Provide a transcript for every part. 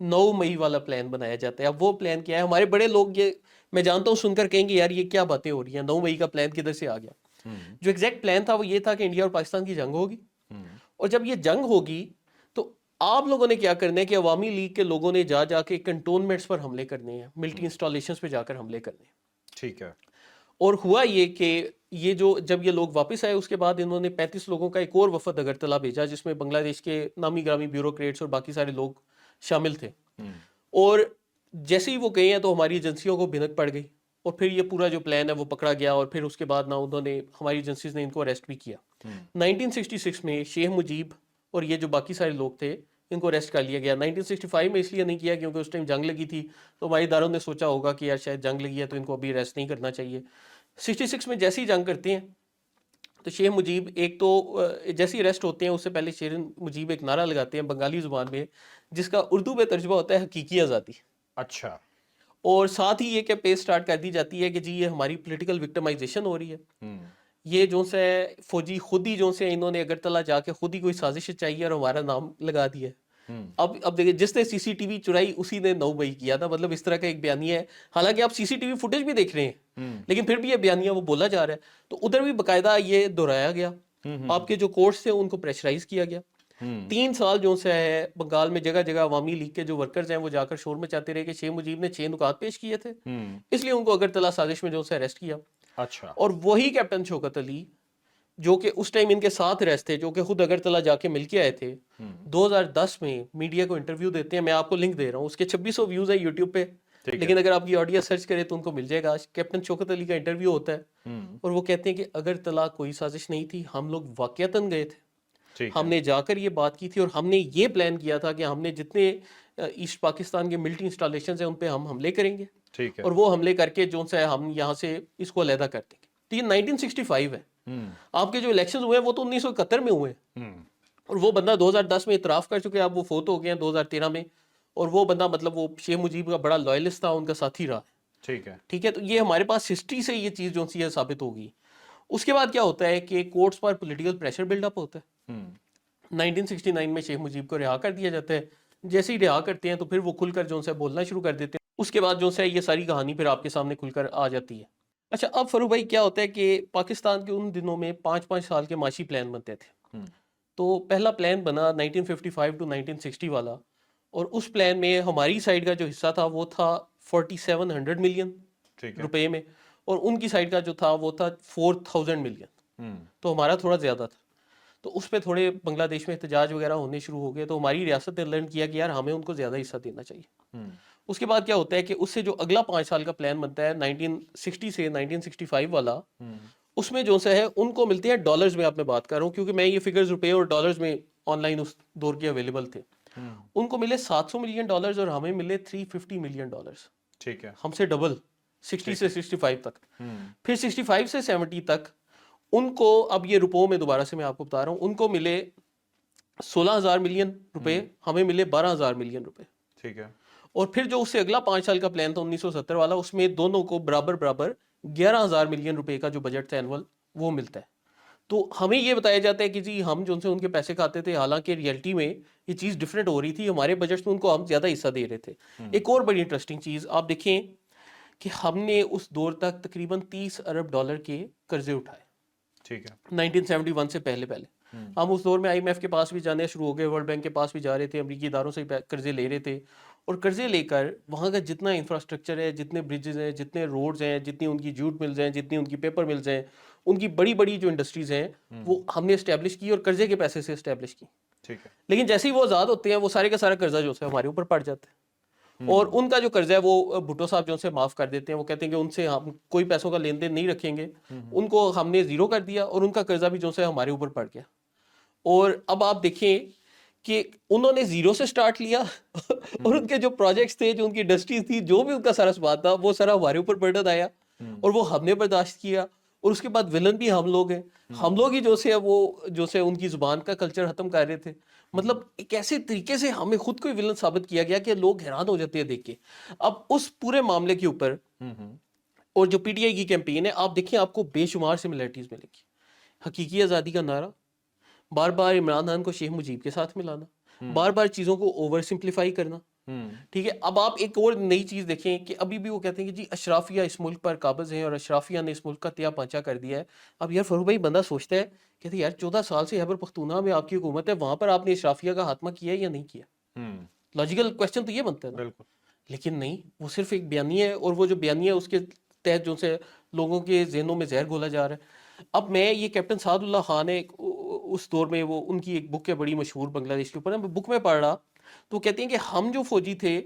9 مئی والا پلان بنایا جاتا ہے. اب وہ پلان کیا ہے؟ ہمارے بڑے لوگ یہ میں جانتا ہوں سن کر کہیں گے یار یہ کیا باتیں ہو رہی ہیں, 9 مئی کا پلان کدھر سے آ گیا؟ جو ایگزیکٹ پلان تھا وہ یہ تھا کہ انڈیا اور پاکستان کی جنگ ہوگی, اور جب یہ جنگ ہوگی تو آپ لوگوں نے کیا کرنا ہے کہ عوامی لیگ کے لوگوں نے جا جا کے کنٹونمنٹس پر حملے کرنے ہیں, ملٹری انسٹالیشنز پہ جا کر حملے کرنے ہیں. ٹھیک ہے. اور ہوا یہ کہ یہ جب یہ لوگ واپس آئے اس کے بعد انہوں نے 35 لوگوں کا ایک اور وفد اگرتلا بھیجا جس میں بنگلہ دیش کے نامی گرامی بیوروکریٹس اور باقی سارے لوگ شامل تھے. اور جیسے ہی وہ گئے ہیں تو ہماری ایجنسیوں کو بھنک پڑ گئی, اور پھر یہ پورا جو پلان ہے وہ پکڑا گیا, اور پھر اس کے بعد انہوں نے ہماری ایجنسیز نے ان کو اریسٹ بھی کیا. 1966 میں شیخ مجیب اور یہ جو باقی سارے لوگ تھے ان کو اریسٹ کر لیا گیا. 1965 میں اس لیے نہیں کیا کیونکہ اس ٹائم جنگ لگی تھی, تو ہمارے اداروں نے سوچا ہوگا کہ یار شاید جنگ لگی ہے تو ان کو ابھی اریسٹ نہیں کرنا چاہیے. 66 میں جیسے ہی جنگ کرتے ہیں تو شیخ مجیب ایک تو جیسے ہی اریسٹ ہوتے ہیں اس سے پہلے شیخ مجیب ایک نعرہ لگاتے ہیں بنگالی زبان میں جس کا اردو میں ترجمہ ہوتا ہے حقیقی آزادی. اچھا. اور ساتھ ہی یہ کیمپین سٹارٹ کر دی جاتی ہے کہ جی یہ ہماری پولیٹیکل وکٹمائزیشن ہو رہی ہے, یہ جو سے فوجی خود ہی جو سے انہوں نے اگرتلا جا کے خود ہی کوئی سازش چاہیے اور ہمارا نام لگا دیا. اب دیکھیں جس نے سی سی ٹی وی چرائی اسی نے 9 مئی کیا تھا, مطلب اس طرح کا ایک بیانیہ ہے. حالانکہ آپ سی سی ٹی وی فوٹیج بھی دیکھ رہے ہیں لیکن پھر بھی یہ بیانیہ وہ بولا جا رہا ہے. تو ادھر بھی باقاعدہ یہ دہرایا گیا, آپ کے جو کورٹس تھے ان کو پریشرائز کیا گیا. 3 سال جو سے ہے بنگال میں جگہ جگہ عوامی لیگ کے جو ورکرز ہیں وہ جا کر شور مچاتے رہے کہ شیخ مجیب نے 6 نکات پیش کیے تھے, اس لیے ان کو اگرتلا سازش میں جو سے اریسٹ کیا. اچھا. اور وہی کیپٹن شوکت علی جو کہ اس ٹائم ان کے ساتھ ریسٹ تھے, جو کہ خود اگرتلا جا کے مل کے آئے تھے, 2010 میں میڈیا کو انٹرویو دیتے ہیں. میں آپ کو لنک دے رہا ہوں, اس کے 2600 ویوز ہیں یوٹیوب پہ, لیکن اگر آپ کی آڈیو سرچ کریں تو ان کو مل جائے گا. کیپٹن شوکت علی کا انٹرویو ہوتا ہے اور وہ کہتے ہیں کہ اگرتلا کوئی سازش نہیں تھی, ہم لوگ واقعتاً گئے تھے, ہم نے جا کر یہ بات کی تھی اور ہم نے یہ پلان کیا تھا کہ ہم نے جتنے ایسٹ پاکستان کے ملٹری انسٹالیشنز ہیں ان پہ ہم حملے کریں گے, اور وہ حملے کر کے جو سے ہم یہاں سے اس کو علیحدہ کر دیں گے. تو یہ 1965 ہے. آپ کے جو الیکشن ہوئے ہیں وہ تو 1971 میں ہوئے ہیں, اور وہ بندہ 2010 میں اعتراف کر چکے, اب وہ فوت ہو گئے ہیں 2013 میں, اور وہ بندہ مطلب وہ شیخ مجیب کا بڑا لائلسٹ تھا, ان کا ساتھی رہا. ٹھیک ہے, تو یہ ہمارے پاس ہسٹری سے یہ چیز جو سی ہے ثابت ہوگی. اس کے بعد کیا ہوتا ہے کہ کورٹس پر پولیٹیکل پریشر بلڈ اپ ہوتا ہے. 1969 میں شیخ مجیب کو رہا کر دیا جاتا ہے. جیسے ہی رہا کرتے ہیں تو پھر وہ کھل کر جو ہے بولنا شروع کر دیتے ہیں. اس کے بعد جو ہے یہ ساری کہانی پھر آپ کے سامنے کھل کر آ جاتی ہے. اچھا, اب فاروق بھائی کیا ہوتا ہے کہ پاکستان کے ان دنوں میں 5-5 سال کے معاشی پلان بنتے تھے. تو پہلا پلان بنا 1955 ٹو 1960 والا, اور اس پلان میں ہماری سائڈ کا جو حصہ تھا وہ تھا 4700 ملین روپے میں, اور ان کی سائڈ کا جو تھا وہ تھا 4000 ملین. تو ہمارا تھوڑا زیادہ تھا. تو اس پہ تھوڑے بنگلہ دیش میں احتجاج وغیرہ ہونے شروع ہو گئے, تو ہماری ریاست نے لرن کیا کہ یار ہمیں ان کو زیادہ حصہ دینا چاہیے. اس کے بعد کیا ہوتا ہے کہ اس سے جو اگلا 5 سال کا پلان بنتا ہے 1960 سے 1965 والا, اس میں جو ہے ان کو ملتے ہیں ڈالرز میں. آپ میں بات کر رہا ہوں کیونکہ میں یہ فگرز روپے اور ڈالرز میں آن لائن اس دور کے اویلیبل تھے. ان کو ملے 700 ملین ڈالرز اور ہمیں ملے 350 ملین ڈالرز. ٹھیک ہے, ہم سے ڈبل 60 سے 65 تک. پھر 65 سے 70 تک ان کو, اب یہ روپوں میں دوبارہ سے میں آپ کو بتا رہا ہوں, ان کو ملے 16,000 ملین روپے, ہمیں ملے 12,000 ملین روپے. ٹھیک ہے. اور پھر جو اس سے اگلا 5 سال کا پلان تھا 1970 والا, اس میں دونوں کو برابر 11,000 ملین روپے کا جو بجٹ تھا اینول وہ ملتا ہے. تو ہمیں یہ بتایا جاتا ہے کہ جی ہم جو سے ان کے پیسے کھاتے تھے, حالانکہ ریئلٹی میں یہ چیز ڈفرینٹ ہو رہی تھی. ہمارے بجٹ میں ان کو ہم زیادہ حصہ دے رہے تھے. ایک اور بڑی انٹرسٹنگ چیز آپ دیکھیں کہ ہم نے اس دور تک تقریباً 30 ارب ڈالر کے قرضے اٹھائے. ٹھیک ہے. 1971 سے پہلے ہم اس دور میں آئی ایم ایف کے پاس بھی جانے شروع ہو گئے, ورلڈ بینک کے پاس بھی جا رہے تھے, امریکی اداروں سے قرضے لے رہے تھے. اور قرضے لے کر وہاں کا جتنا انفراسٹرکچر ہے, جتنے برجز ہیں, جتنے روڈز ہیں, جتنی ان کی جوٹ ملز ہیں, جتنی ان کی پیپر ملز ہیں, ان کی بڑی بڑی جو انڈسٹریز ہیں وہ ہم نے اسٹیبلش کی اور قرضے کے پیسے سے اسٹیبلش کی. ٹھیک ہے. لیکن جیسے ہی وہ آزاد ہوتے ہیں وہ سارے کا سارا قرضہ جو ہے ہمارے اوپر پڑ جاتا ہے, اور ان کا جو قرضہ ہے وہ بھٹو صاحب جو سے معاف کر دیتے ہیں. وہ کہتے ہیں کہ ان سے ہم کوئی پیسوں کا لین دین نہیں رکھیں گے. ان کو ہم نے زیرو کر دیا اور ان کا قرضہ بھی جو سے ہمارے اوپر پڑ گیا. اور اب آپ دیکھیں کہ انہوں نے زیرو سے سٹارٹ لیا اور ان کے جو پروجیکٹس تھے, جو ان کی انڈسٹریز تھی, جو بھی ان کا سارا سواد تھا وہ سارا ہمارے اوپر برڈن آیا اور وہ ہم نے برداشت کیا. اور اس کے بعد ولن بھی ہم لوگ ہیں, ہم لوگ ہی جو سے وہ جو سے ان کی زبان کا کلچر ختم کر رہے تھے. مطلب ایک ایسے طریقے سے ہمیں خود کو ولن ثابت کیا گیا کہ لوگ حیران ہو جاتے ہیں دیکھ کے. اب اس پورے معاملے کے اوپر اور جو پی ٹی آئی کی کیمپین ہے آپ دیکھیں, آپ کو بے شمار سملیرٹیز ملیں گی. حقیقی آزادی کا نعرہ, بار بار عمران خان کو شیخ مجیب کے ساتھ ملانا, بار بار چیزوں کو اوور سمپلیفائی کرنا, ٹھیک ہے. اب آپ ایک اور نئی چیز دیکھیں کہ ابھی بھی وہ کہتے ہیں کہ جی اشرافیہ اس ملک پر قابض ہیں اور اشرافیہ نے اس ملک کا تیا پانچا کر دیا ہے. اب یار فروغ بھائی بندہ سوچتا ہے کہتے ہیں یار 14 سال سے خیبر پختونخوا میں آپ کی حکومت ہے, وہاں پر آپ نے اشرافیہ کا خاتمہ کیا ہے یا نہیں کیا؟ لاجیکل کوشچن تو یہ بنتا ہے نا. بالکل. لیکن نہیں, وہ صرف ایک بیانیہ ہے, اور وہ جو بیانیہ ہے اس کے تحت جو سے لوگوں کے ذہنوں میں زہر گھولا جا رہا ہے. اب میں یہ کیپٹن سعد اللہ خان ہے اس دور میں, وہ ان کی ایک بک ہے بڑی مشہور بنگلہ دیش کے اوپر, میں بک میں پڑھ رہا تو کہتے ہیں کہ ہم جو فوجی تھے,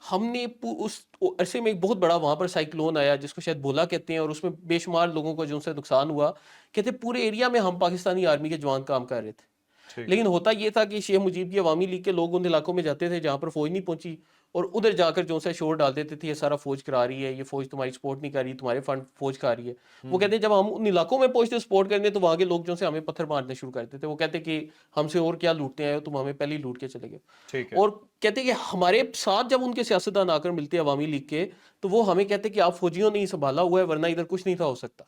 ہم نے اس عرصے میں ایک بہت بڑا وہاں پر سائیکلون آیا جس کو شاید بولا کہتے ہیں, اور اس میں بے شمار لوگوں کو جو سے نقصان ہوا. کہتے ہیں پورے ایریا میں ہم پاکستانی آرمی کے جوان کام کر رہے تھے, لیکن ہوتا یہ تھا کہ شیخ مجیب کی عوامی لیگ کے لوگ ان علاقوں میں جاتے تھے جہاں پر فوج نہیں پہنچی, اور ادھر جا کر جو سے شور ڈال دیتے تھے یہ سارا فوج کرا رہی ہے, یہ فوج تمہاری سپورٹ نہیں کر رہی, تمہارے فنڈ فوج کھا رہی ہے. وہ کہتے ہیں جب ہم ان علاقوں میں پہنچتے سپورٹ کرنے تو وہاں کے لوگ جو سے ہمیں پتھر مارنے شروع کرتے تھے. وہ کہتے کہ ہم سے اور کیا لوٹتے ہیں, تم ہمیں پہلے ہی لوٹ کے چلے گئے. اور کہتے کہ ہمارے ساتھ جب ان کے سیاستدان آ کر ملتے عوامی لیگ کے, تو وہ ہمیں کہتے کہ آپ فوجیوں نے ہی سنبھالا ہوا ہے ورنہ ادھر کچھ نہیں تھا ہو سکتا.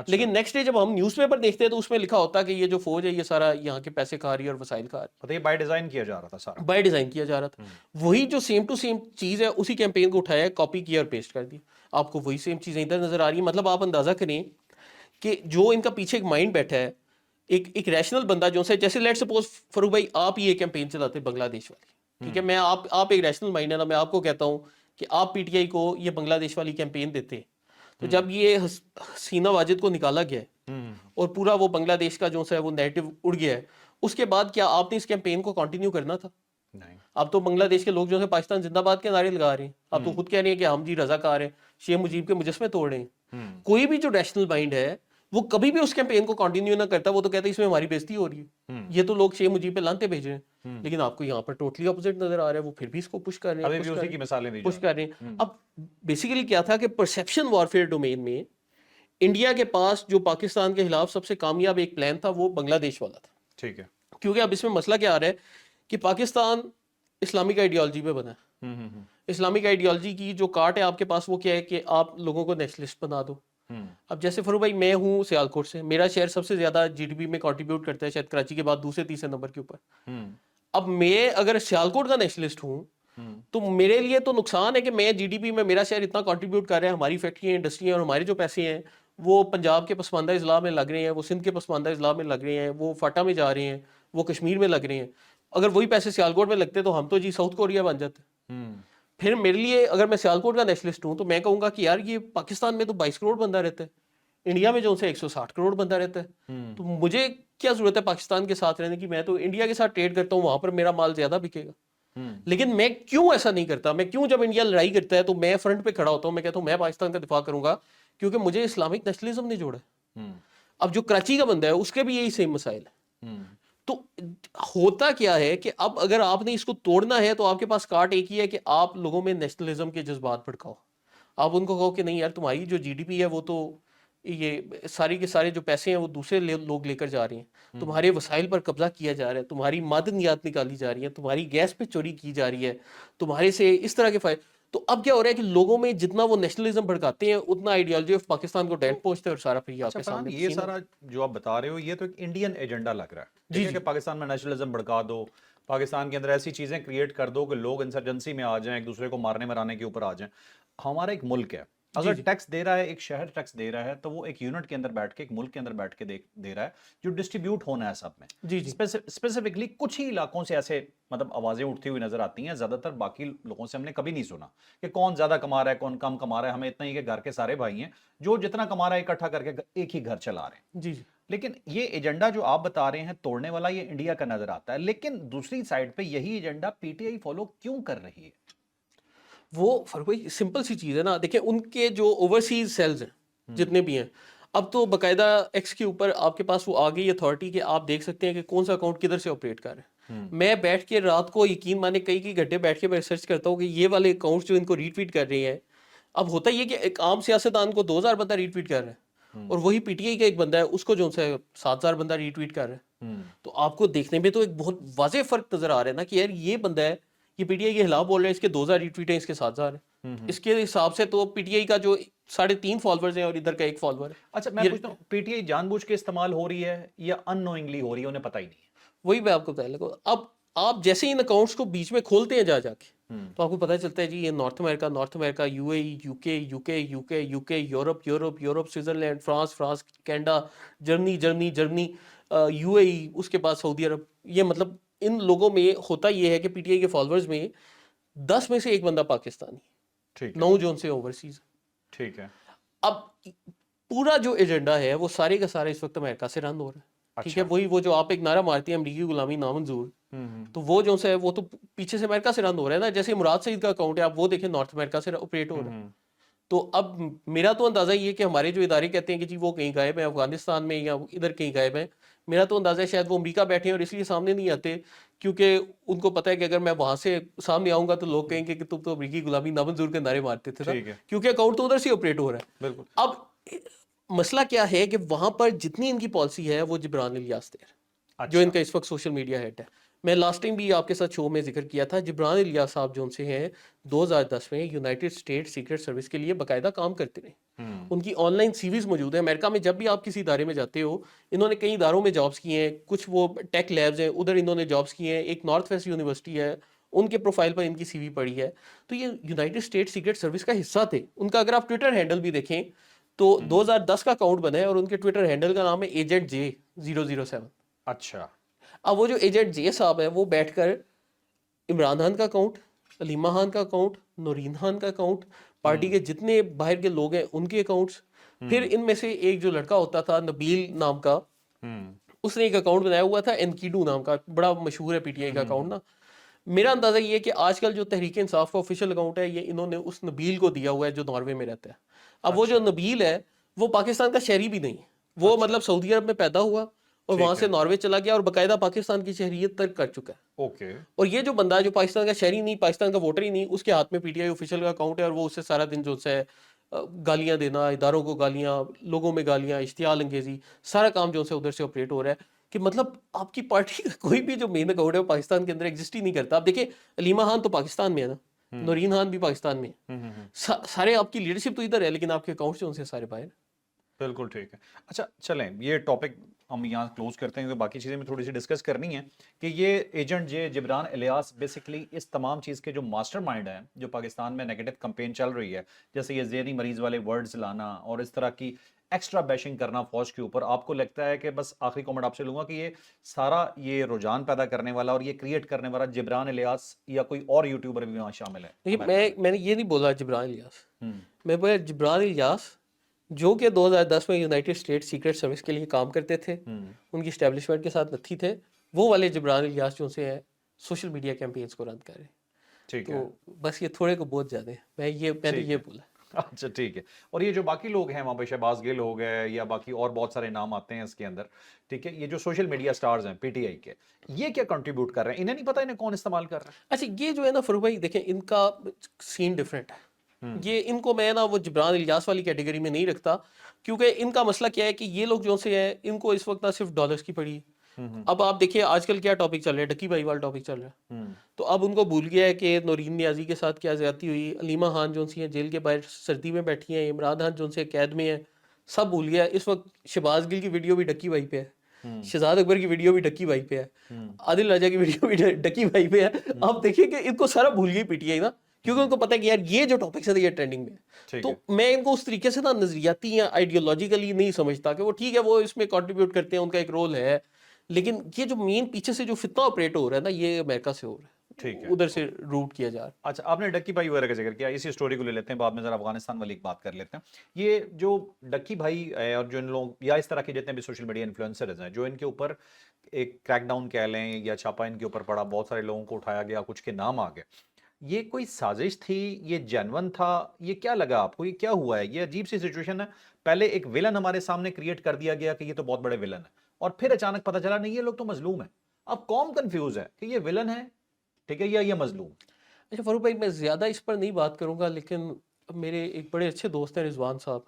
لیکن نیکسٹ ڈے جب ہم نیوز پیپر دیکھتے ہیں تو اس میں لکھا ہوتا کہ یہ جو فوج ہے یہ سارا یہاں کے پیسے کھا رہی ہے اور وسائل کھا رہی ہے. بائی ڈیزائن کیا جا رہا تھا سارا, بائی ڈیزائن کیا جا رہا تھا. وہی جو سیم ٹو سیم چیز ہے اسی کیمپین کو اٹھایا, کاپی کیا اور پیسٹ کر دیا. آپ کو وہی سیم چیزیں ادھر نظر آ رہی ہیں. مطلب آپ اندازہ کریں کہ جو ان کا پیچھے ایک مائنڈ بیٹھا ہے, ایک ریشنل بندہ جو سے, جیسے لیٹ سپوز فروغ بھائی آپ یہ کیمپین چلاتے بنگلہ دیش والی, ٹھیک ہے, میں آپ ایک ریشنل مائنڈ ہے نا, میں آپ کو کہتا ہوں کہ آپ پی ٹی آئی کو یہ بنگلہ دیش والی کیمپین دیتے, تو جب یہ حسینہ واجد کو نکالا گیا اور پورا وہ بنگلہ دیش کا جو ہے وہ نیریٹو اڑ گیا ہے, اس کے بعد کیا آپ نے اس کیمپین کو کنٹینیو کرنا تھا؟ اب تو بنگلہ دیش کے لوگ جو ہے پاکستان زندہ باد کے نعرے لگا رہے ہیں. اب تو خود کہہ رہے ہیں کہ ہم جی رضاکار ہیں, شیخ مجیب کے مجسمے توڑ رہے ہیں. کوئی بھی جو نیشنل مائنڈ ہے وہ کبھی بھی اس کیمپین کو کنٹینیو نہ کرتا, وہ تو کہتا ہے اس میں ہماری بےزتی ہو رہی ہے, یہ تو لوگ شیخ مجیب پہ لانتے بھیج رہے ہیں. لیکن آپ کو یہاں پر ٹوٹلی اپوزٹ نظر آ رہا ہے, وہ پھر بھی اس کو پش کر رہے ہیں, پش کر رہے ہیں. اب بیسیکلی کیا تھا کہ پرسیپشن وارفیئر ڈومین میں انڈیا کے پاس جو پاکستان کے خلاف سب سے کامیاب ایک پلان تھا وہ بنگلہ دیش والا تھا. ٹھیک ہے, کیونکہ اب اس میں مسئلہ کیا آ رہا ہے کہ پاکستان اسلامک آئیڈیالوجی پہ بنا ہے. اسلامک آئیڈیالوجی کی جو کاٹ ہے آپ کے پاس وہ کیا ہے کہ آپ لوگوں کو نیشنلسٹ بنا دو. اب جیسے فروغ بھائی میں ہوں سیالکوٹ سے, میرا شہر سب سے زیادہ جی ڈی پی میں کنٹریبیوٹ کرتا ہے, شاید کراچی کے بعد دوسرے تیسرے نمبر کے اوپر. اب میں اگر سیالکوٹ کا نیشنلسٹ ہوں تو میرے لیے تو نقصان ہے کہ میں جی ڈی پی میں میرا شہر اتنا کنٹریبیوٹ کر رہا ہے, ہماری فیکٹریاں انڈسٹریاں اور ہمارے جو پیسے ہیں وہ پنجاب کے پسماندہ اضلاع میں لگ رہے ہیں, وہ سندھ کے پسماندہ اضلاع میں لگ رہے ہیں, وہ فاٹا میں جا رہے ہیں, وہ کشمیر میں لگ رہے ہیں. اگر وہی پیسے سیالکوٹ میں لگتے تو ہم تو جی ساؤتھ کوریا بن جاتے. پھر میرے لیے اگر میں سیالکوٹ کا نیشنلسٹ ہوں تو میں کہوں گا کہ یار یہ پاکستان میں تو 22 کروڑ بندہ رہتا ہے, انڈیا میں جو ان سے 160 کروڑ بندہ رہتا ہے, تو مجھے کیا ضرورت ہے پاکستان کے ساتھ رہنے کی؟ میں تو انڈیا کے ساتھ ٹریڈ کرتا ہوں, وہاں پر میرا مال زیادہ بکے گا. لیکن میں کیوں ایسا نہیں کرتا؟ میں کیوں جب انڈیا لڑائی کرتا ہے تو میں فرنٹ پہ کھڑا ہوتا ہوں, میں کہتا ہوں میں پاکستان کا دفاع کروں گا کیونکہ مجھے اسلامک نیشنلزم نے جوڑا ہے. اب جو کراچی کا بندہ ہے اس کے بھی یہی سیم مسائل ہے. تو ہوتا کیا ہے کہ اب اگر آپ نے اس کو توڑنا ہے تو آپ کے پاس کارٹ ایک ہی ہے کہ آپ لوگوں میں نیشنلزم کے جذبات بھڑکاؤ. آپ ان کو کہو کہ نہیں یار تمہاری جو جی ڈی پی ہے وہ تو یہ ساری کے سارے جو پیسے ہیں وہ دوسرے لوگ لے کر جا رہے ہیں, تمہارے وسائل پر قبضہ کیا جا رہا ہے, تمہاری معدنیات نکالی جا رہی ہیں, تمہاری گیس پہ چوری کی جا رہی ہے, تمہارے سے اس طرح کے فائدے. تو اب کیا ہو رہا ہے کہ لوگوں میں جتنا وہ نیشنلزم بھڑکاتے ہیں اتنا آئیڈیالوجی آف پاکستان کو ڈیٹ پہنچتے ہیں اور سارا پھر آپ کے سامنے یہ سارا جو آپ بتا رہے ہو یہ تو ایک انڈین ایجنڈا لگ رہا ہے کہ پاکستان میں نیشنلزم بھڑکا دو, پاکستان کے اندر ایسی چیزیں کریٹ کر دو کہ لوگ انسرجنسی میں آ جائیں, ایک دوسرے کو مارنے مرانے کے اوپر آ جائیں. ہمارا ایک ملک ہے, اگر ٹیکس دے رہا ہے, ایک شہر ٹیکس دے رہا ہے تو وہ ایک یونٹ کے اندر بیٹھ کے, ایک ملک کے اندر بیٹھ کے دے رہا ہے جو ڈسٹریبیوٹ ہونا ہے سب میں. اسپیسیفکلی کچھ ہی علاقوں سے ایسے مطلب آوازیں اٹھتی ہوئی نظر آتی ہیں, زیادہ تر باقی لوگوں سے ہم نے کبھی نہیں سنا کہ کون زیادہ کما رہا ہے کون کم کما رہا ہے. ہمیں اتنا ہی کہ گھر کے سارے بھائی ہیں جو جتنا کما رہا ہے اکٹھا کر کے ایک ہی گھر چلا رہے ہیں. لیکن یہ ایجنڈا جو آپ بتا رہے ہیں توڑنے والا, یہ انڈیا کا نظر آتا ہے, لیکن دوسری سائڈ پہ یہی agenda P T I follow کیوں کر رہی ہے؟ وہ فرق بھائی سمپل سی چیز ہے نا. دیکھیں ان کے جو اوورسیز سیلز ہیں جتنے بھی ہیں, اب تو باقاعدہ ایکس کے اوپر آپ کے پاس وہ آ گئی اتھارٹی کہ آپ دیکھ سکتے ہیں کہ کون سا اکاؤنٹ کدھر سے آپریٹ کر رہے ہیں. میں بیٹھ کے رات کو یقین مانے کئی گھنٹے بیٹھ کے میں ریسرچ کرتا ہوں کہ یہ والے اکاؤنٹس جو ان کو ریٹ ویٹ کر رہے ہیں. اب ہوتا یہ کہ ایک عام سیاستدان کو 2000 بندہ ریٹ ویٹ کر رہا ہے اور وہی پی ٹی آئی کا ایک بندہ ہے اس کو جو سے 7000 بندہ ریٹ ویٹ کر رہا ہے. تو آپ کو دیکھنے میں تو ایک بہت واضح فرق نظر آ رہا ہے نا کہ یار یہ بندہ ہے, یہ پی ٹی آئی کے خلاف بول رہے ہیں, اس کے 2000 ریٹ ویٹ ہیں, اس کے 7000 ہیں. اس کے حساب سے تو پی ٹی آئی کا جو 3.5 فالوورز ہیں اور ادھر کا 1 فالوور ہے. اچھا میں پوچھتا ہوں, پی ٹی آئی جان بوجھ کے استعمال ہو رہی ہے یا ان نوئنگلی ہو رہی ہے, انہیں پتہ ہی نہیں ہے؟ وہی میں آپ کو بتا لگا. اب آپ جیسے ان اکاؤنٹس کو بیچ میں کھولتے ہیں جا کے تو آپ کو پتہ چلتا ہے جی یہ north America, U A E, U K, Europe, Switzerland, France, Canada, Germany, U A E, اس کے بعد سعودی عرب. یہ مطلب ان لوگوں میں ہوتا یہ ہے کہ پی ٹی آئی کے فالوورز میں 10 میں سے ایک بندہ پاکستانی، ٹھیک ہے 9 جو ان سے اوورسیز. ٹھیک ہے. اب پورا جو ایجنڈا ہے وہ سارے کا سارا اس وقت امریکہ سے رن ہو رہا ہے. ٹھیک ہے، اچھا. وہ جو آپ ایک نعرہ مارتی ہیں امریکی غلامی نامنظور، تو وہ جو ہے وہ تو پیچھے سے امریکہ سے رن ہو رہا ہے نا. جیسے مراد سعید کا اکاؤنٹ ہے، آپ وہ دیکھیں نارتھ امریکہ سے آپریٹ ہو رہا ہے. تو اب میرا تو اندازہ یہ ہے کہ ہمارے جو ادارے کہتے ہیں کہ جی وہ کہیں غائب ہیں افغانستان میں یا ادھر کہیں غائب ہیں، میرا تو اندازہ ہے شاید وہ امریکہ بیٹھے ہیں اور اس لیے سامنے نہیں آتے کیونکہ ان کو پتہ ہے کہ اگر میں وہاں سے سامنے آؤں گا تو لوگ کہیں گے کہ تم تو امریکی غلامی نامنظور کے نعرے مارتے تھے نا، ٹھیک ہے. کیونکہ اکاؤنٹ تو ادھر سے آپریٹ ہو رہا ہے. بالکل. اب مسئلہ کیا ہے کہ وہاں پر جتنی ان کی پالیسی ہے وہ جبران الیاس تھے جو ان اچھا. کا اس وقت سوشل میڈیا ہیڈ ہے. میں لاسٹ ٹائم بھی آپ کے ساتھ شو میں ذکر کیا تھا، جبران الیاس صاحب جو ان سے ہیں 2010 میں یونائٹڈ اسٹیٹ سیکرٹ سروس کے لیے باقاعدہ کام کرتے رہے. ان کی آن لائن سیریز موجود ہے امریکہ میں. جب بھی آپ کسی ادارے میں جاتے ہو، انہوں نے کئی اداروں میں جابس کیے ہیں، کچھ وہ ٹیک لیبز ہیں ادھر انہوں نے جابس کیے ہیں، ایک نارتھ ویسٹ یونیورسٹی ہے ان کے پروفائل پر ان کی سی وی پڑی ہے. تو یہ یونائٹڈ اسٹیٹ سیکرٹ سروس کا حصہ تھے. ان کا اگر آپ ٹویٹر ہینڈل بھی دیکھیں تو 2010 کا اکاؤنٹ بنا ہے اور ان کے ٹویٹر ہینڈل کا نام ہے ایجنٹ جے 007. اچھا. اب وہ جو ایجنٹ جے صاحب ہے وہ بیٹھ کر عمران خان کا اکاؤنٹ، علیمہ خان کا اکاؤنٹ، نورین خان کا اکاؤنٹ، پارٹی کے جتنے باہر کے لوگ ہیں ان کے اکاؤنٹس، پھر ان میں سے ایک جو لڑکا ہوتا تھا نبیل نام کا، اس نے ایک اکاؤنٹ بنایا ہوا تھا انکیڈو نام کا، بڑا مشہور ہے پی ٹی آئی کا اکاؤنٹ نا. میرا اندازہ یہ ہے کہ آج کل جو تحریک انصاف کا آفیشیل اکاؤنٹ ہے یہ انہوں نے اس نبیل کو دیا ہوا ہے جو ناروے میں رہتا ہے. اب وہ جو نبیل ہے وہ پاکستان کا شہری بھی نہیں، وہ مطلب سعودی عرب میں پیدا ہوا اور وہاں سے ناروے چلا گیا اور باقاعدہ پاکستان کی شہریت ترک کر چکا ہے. اوکے. اور یہ جو بندہ جو پاکستان کا شہری نہیں، پاکستان کا ووٹر ہی نہیں، اس کے ہاتھ میں پی ٹی آئی آفیشیل کا اکاؤنٹ ہے اور وہ اس سے سارا دن جو ہے گالیاں دینا، اداروں کو گالیاں، لوگوں میں گالیاں، اشتعال انگیزی، سارا کام جو ہے ادھر سے آپریٹ ہو رہا ہے. کہ مطلب آپ کی پارٹی کا کوئی بھی جو مین اکاؤنٹ ہے وہ پاکستان کے اندر ایگزسٹ ہی نہیں کرتا. آپ دیکھیں علیمہ خان تو پاکستان میں ہے نا، نورین خان بھی پاکستان میں ہے، سارے آپ کی لیڈرشپ تو ادھر ہے لیکن آپ کے اکاؤنٹ سے ان سے سارے باہر. بالکل ٹھیک ہے. اچھا چلیں یہ ٹاپک ہم یہاں کلوز کرتے ہیں کیونکہ باقی چیزیں میں تھوڑی سی ڈسکس کرنی ہے کہ یہ ایجنٹ جے جبران الیاس بیسکلی اس تمام چیز کے جو ماسٹر مائنڈ ہیں جو پاکستان میں نیگیٹو کمپین چل رہی ہے، جیسے یہ ذہنی مریض والے ورڈز لانا اور اس طرح کی ایکسٹرا بیشنگ کرنا فوج کے اوپر، آپ کو لگتا ہے کہ بس آخری کمنٹ آپ سے لوں گا کہ یہ سارا یہ رجحان پیدا کرنے والا اور یہ کریٹ کرنے والا جبران الیاس یا کوئی اور یوٹیوبر بھی وہاں شامل ہے؟ دیکھیے میں نے یہ نہیں بولا جبران الیاس، میں بولا جبران الیاس جو کہ 2010 میں یونائٹڈ اسٹیٹ سیکرٹ سروس کے لیے کام کرتے تھے، ان کی اسٹیبلشمنٹ کے ساتھ نتھی تھے، وہ والے جبران الیاس جو سے ہیں سوشل میڈیا کیمپینز کو رن کر رہے ہیں. ٹھیک ہے. تو بس یہ تھوڑے کو بہت زیادہ ہے، میں نے یہ بولا. اچھا ٹھیک ہے. اور یہ جو باقی لوگ ہیں وہاں پہ شہباز گل ہو گئے یا باقی اور بہت سارے نام آتے ہیں اس کے اندر، ٹھیک ہے، یہ جو سوشل میڈیا سٹارز ہیں پی ٹی آئی کے، یہ کیا کنٹریبیوٹ کر رہے ہیں؟ انہیں نہیں پتا انہیں کون استعمال کر رہا ہے؟ اچھا یہ جو ہے نا فروغ بھائی دیکھیں ان کا سین ڈفرینٹ ہے. یہ ان کو میں نا وہ جبران الیاس والی کیٹیگری میں نہیں رکھتا کیونکہ ان کا مسئلہ کیا ہے کہ یہ لوگ جو سے ہیں ان کو اس وقت نہ صرف ڈالرز کی پڑی ہے. اب آپ دیکھیں آج کل کیا ٹاپک چل رہا ہے، ڈکی بھائی والا ٹاپک چل رہا ہے. تو اب ان کو بھول گیا ہے کہ نورین نیازی کے ساتھ کیا زیادتی ہوئی، علیمہ خان جو سی ہیں جیل کے باہر سردی میں بیٹھی ہیں، عمران خان جو سے قید میں ہیں، سب بھول گیا. اس وقت شہباز گل کی ویڈیو بھی ڈکی بھائی پہ ہے، شہزاد اکبر کی ویڈیو بھی ڈکی بھائی پہ ہے، عادل راجہ کی ویڈیو بھی ڈکی بھائی پہ ہے. آپ دیکھیں کہ ان کو سارا بھول گئی پی ٹی آئی نا، کیونکہ ان کو پتہ ہے کہ یار یہ جو ٹاپکس ہے یہ ٹرینڈنگ میں ہے. تو میں ان کو اس طریقے سے نا نظریاتی یا آئیڈیولوجیکلی نہیں سمجھتا کہ وہ ٹھیک ہے وہ اس میں کنٹریبیوٹ کرتے ہیں، ان کا ایک رول ہے، لیکن یہ جو مین پیچھے سے جو فتنہ آپریٹ ہو رہا ہے نا یہ امریکہ سے ہو رہا ہے، ادھر سے روٹ کیا جا رہا ہے. اچھا آپ نے ڈکی بھائی وغیرہ کا ذکر کیا، اسی اسٹوری کو لے لیتے ہیں بعد میں ذرا افغانستان والی ایک بات کر لیتے ہیں. یہ جو ڈکی بھائی اور جو ان لوگ یا اس طرح کے جتنے بھی سوشل میڈیا انفلوئنسرز ہیں جو ان کے اوپر ایک کریک ڈاؤن کہہ لیں یا چھاپا ان کے اوپر پڑا، بہت سارے لوگوں کو اٹھایا گیا، کچھ کے نام آ گئے، یہ کوئی سازش تھی، یہ جینون تھا، یہ کیا لگا آپ کو، یہ کیا ہوا ہے؟ یہ عجیب سی سچویشن ہے، پہلے ایک ویلن ہمارے سامنے کریٹ کر دیا گیا کہ یہ تو بہت بڑے ویلن ہے، اور پھر اچانک پتہ چلا نہیں یہ لوگ تو مظلوم ہیں. اب قوم کنفیوز ہے کہ یہ ویلن ہے ٹھیک ہے یا یہ مظلوم. اچھا فاروق بھائی میں زیادہ اس پر نہیں بات کروں گا، لیکن میرے ایک بڑے اچھے دوست ہیں رضوان صاحب،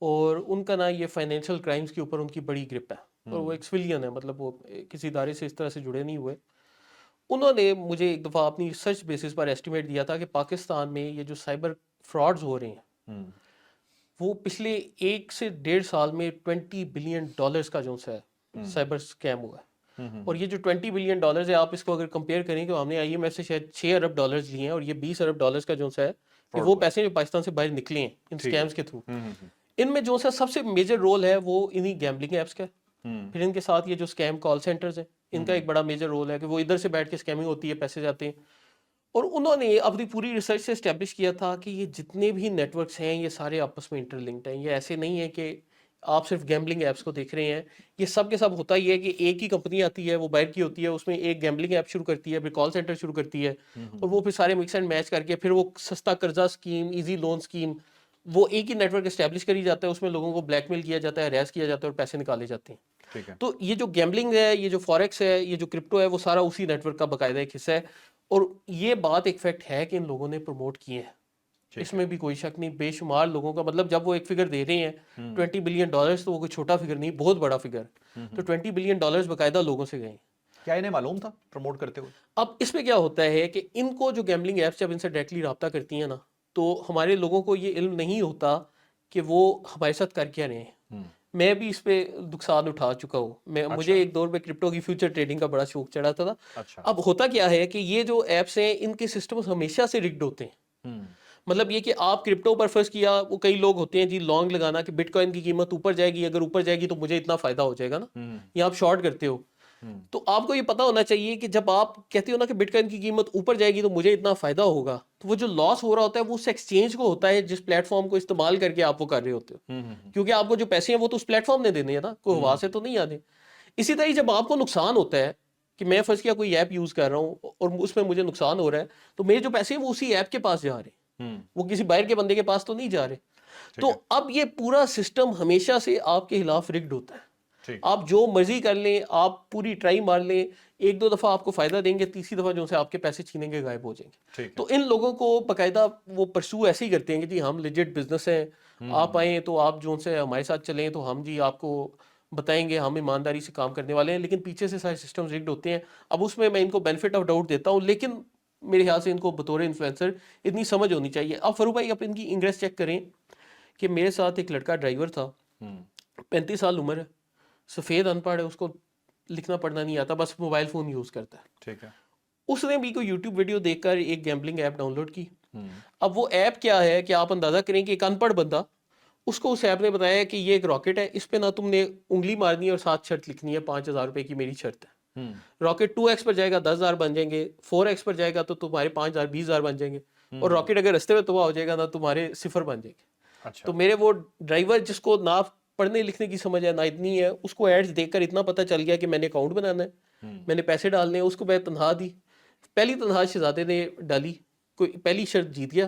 اور ان کا نا یہ فائنینشیل کرائمز کے اوپر ان کی بڑی گرپ ہے، اور وہ ایک سویلین ہے، مطلب وہ کسی ادارے سے اس طرح سے جڑے نہیں ہوئے. انہوں نے مجھے ایک دفعہ اپنی ریسرچ بیسس پر ایسٹیمیٹ دیا تھا کہ پاکستان میں یہ جو سائبر فراڈز ہو رہے ہیں وہ پچھلے 1 سے 1.5 سال میں $20 بلین کا جو ہے سائبر اسکیم ہوا ہے. اور یہ جو $20 بلین ہے آپ اس کو اگر کمپیئر کریں کہ ہم نے آئی ایم ایف سے شاید $6 ارب لیے ہیں اور یہ $20 ارب کا جو سا ہے کہ وہ پیسے جو پاکستان سے باہر نکلے ہیں ان اسکیمز کے تھرو، ان میں جو سا سب سے میجر رول ہے وہ انہی گیمبلنگ ایپس کا ہے. پھر ان کے ساتھ یہ جو اسکیم کال سینٹرز ہیں ان کا ایک بڑا میجر رول ہے کہ وہ ادھر سے بیٹھ کے اسکیمنگ ہوتی ہے، پیسے جاتے ہیں. اور انہوں نے اپنی پوری ریسرچ سے اسٹیبلش کیا تھا کہ یہ جتنے بھی نیٹ ورکس ہیں یہ سارے آپس میں انٹر لنکڈ ہیں. یہ ایسے نہیں ہے کہ آپ صرف گیمبلنگ ایپس کو دیکھ رہے ہیں، یہ سب کے سب ہوتا ہی ہے کہ ایک ہی کمپنی آتی ہے، وہ باہر کی ہوتی ہے، اس میں ایک گیمبلنگ ایپ شروع کرتی ہے، پھر کال سینٹر شروع کرتی ہے، اور وہ پھر سارے مکس اینڈ میچ کر کے پھر وہ سستا قرضہ اسکیم، ایزی لون اسکیم، وہ ایک ہی نیٹ ورک اسٹیبلش کری جاتا ہے، اس میں لوگوں کو بلیک میل کیا جاتا ہے، ہراس کیا جاتا ہے اور پیسے نکالے جاتے ہیں. تو یہ جو گیمبلنگ ہے، یہ جو فوریکس ہے، یہ جو کرپٹو ہے، وہ سارا اسی نیٹ ورک کا باقاعدہ ایک حصہ ہے. اور یہ بات ایک فیکٹ ہے کہ ان لوگوں نے پروموٹ کیے ہیں، اس میں بھی کوئی شک نہیں. بے شمار لوگوں کا مطلب جب وہ ایک فگر دے رہے ہیں $20 بلین، تو وہ کوئی چھوٹا فگر نہیں، بہت بڑا فگر. تو $20 بلین باقاعدہ لوگوں سے گئے ہیں. کیا انہیں معلوم تھا پروموٹ کرتے ہوئے؟ اب اس میں کیا ہوتا ہے کہ ان کو جو گیمبلنگ ایپس جب ان سے ڈائریکٹلی رابطہ کرتی ہیں نا، تو ہمارے لوگوں کو یہ علم نہیں ہوتا کہ وہ ہمارے ساتھ کر کیا رہے ہیں. میں بھی اس پہ نقصان اٹھا چکا ہوں. مجھے ایک دور پہ کرپٹو کی فیوچر ٹریڈنگ کا بڑا شوق چڑھا تھا. اب ہوتا کیا ہے کہ یہ جو ایپس ہیں ان کے سسٹمز ہمیشہ سے رگڈ ہوتے ہیں. مطلب یہ کہ آپ کرپٹو پر فرض کیا، وہ کئی لوگ ہوتے ہیں جی لانگ لگانا کہ بٹ کوائن کی قیمت اوپر جائے گی، اگر اوپر جائے گی تو مجھے اتنا فائدہ ہو جائے گا نا، یا آپ شارٹ کرتے ہو. تو آپ کو یہ پتا ہونا چاہیے کہ جب آپ کہتے ہو نا کہ بٹ کوائن کی قیمت اوپر جائے گی تو مجھے اتنا فائدہ ہوگا، تو وہ جو لاس ہو رہا ہوتا ہے وہ اس ایکسچینج کو ہوتا ہے جس پلیٹ فارم کو استعمال کر کے آپ وہ کر رہے ہوتے ہو. کیونکہ آپ کو جو پیسے ہیں وہ تو اس پلیٹ فارم نے دینے ہیں نا، کوئی ہوا سے تو نہیں آنے. اسی طرح جب آپ کو نقصان ہوتا ہے کہ میں فرض کیا کوئی ایپ یوز کر رہا ہوں اور اس میں مجھے نقصان ہو رہا ہے، تو میرے جو پیسے ہیں وہ اسی ایپ کے پاس جا رہے ہیں، وہ کسی باہر کے بندے کے پاس تو نہیں جا رہے. تو اب یہ پورا سسٹم ہمیشہ سے آپ کے خلاف رگڈ ہوتا ہے. آپ جو مرضی کر لیں، آپ پوری ٹرائی مار لیں، ایک دو دفعہ آپ کو فائدہ دیں گے، تیسری دفعہ جو سے آپ کے پیسے چھینیں گے، غائب ہو جائیں گے. تو ان لوگوں کو باقاعدہ وہ پرسو ایسے ہی کرتے ہیں کہ جی ہم لیجٹ بزنس ہیں، آپ آئیں تو آپ جو سے ہمارے ساتھ چلیں تو ہم جی آپ کو بتائیں گے، ہم ایمانداری سے کام کرنے والے ہیں، لیکن پیچھے سے سارے سسٹم رگڈ ہوتے ہیں. اب اس میں ان کو بینیفٹ آف ڈاؤٹ دیتا ہوں، لیکن میرے خیال سے ان کو بطور انفلوئنسر اتنی سمجھ ہونی چاہیے. اب فاروق بھائی آپ ان کی انگریس چیک کریں کہ میرے ساتھ ایک لڑکا ڈرائیور تھا، 35 سال عمر ہے، سفید ان پڑھ ہے، اس کو لکھنا پڑھنا نہیں آتا، بس موبائل فون یوز کرتا ہے. ٹھیک ہے. اس نے بھی کوئی یوٹیوب ویڈیو دیکھ کر ایک گیمبلنگ ایپ ڈاؤن لوڈ کی. اب وہ ایپ کیا ہے کہ آپ اندازہ کریں کہ ایک ان پڑھ بندہ، اس کو اس ایپ نے بتایا کہ یہ ایک راکٹ ہے، اس پہ نہ تم نے انگلی مارنی ہے اور ساتھ شرط لکھنی ہے، $5000 کی میری شرط ہے. راکٹ 2x پر جائے گا 10,000 بن جائیں گے، 4x پر جائے گا تو تمہارے 5,000 20,000 بن جائیں گے، اور راکٹ اگر رستے میں تباہ ہو جائے گا نا تمہارے 0 بن جائیں گے. تو میرے وہ ڈرائیور جس کو نہ پڑھنے لکھنے کی سمجھ ہے نہ اتنی ہے، اس کو ایڈز دیکھ کر اتنا پتہ چل گیا کہ میں نے اکاؤنٹ بنانا ہے، میں نے پیسے ڈالنے ہیں. اس کو میں تنخواہ دی، پہلی تنخواہ شہزادے نے ڈالی، کوئی پہلی شرط جیت گیا،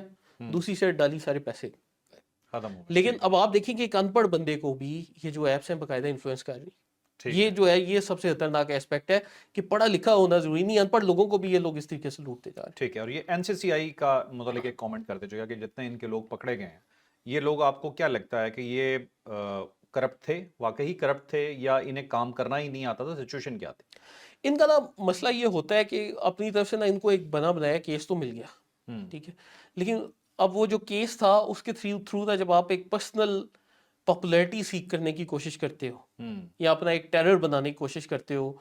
دوسری شرط ڈالی، سارے پیسے ختم ہو گئے. لیکن اب آپ دیکھیں کہ ایک ان پڑھ بندے کو بھی یہ جو ایپس ہیں باقاعدہ انفلوئنس کر رہی. یہ جو ہے یہ سب سے خطرناک ایسپیکٹ ہے کہ پڑھا لکھا ہونا ضروری نہیں، ان پڑھ لوگوں کو بھی یہ لوگ اس طریقے سے لوٹتے جا رہے ہیں. ٹھیک ہے. اور یہ NCCI کا متعلق ایک کامنٹ کر دیجیے گا کہ جتنے ان کے لوگ پکڑے گئے ہیں، یہ لوگ آپ کو کیا لگتا ہے کہ یہ کرپٹ تھے، واقعی کرپٹ تھے، یا انہیں کام کرنا ہی نہیں آتا تھا؟ سچویشن کیا تھی ان کا؟ نا مسئلہ یہ ہوتا ہے کہ اپنی طرف سے نا ان کو ایک بنا بنایا کیس تو مل گیا، ٹھیک ہے، لیکن اب وہ جو کیس تھا اس کے تھرو تھا جب آپ ایک پرسنل پاپولیرٹی سیکھ کرنے کی کوشش کرتے ہو یا اپنا ایک ٹیرر بنانے کی کوشش کرتے ہو،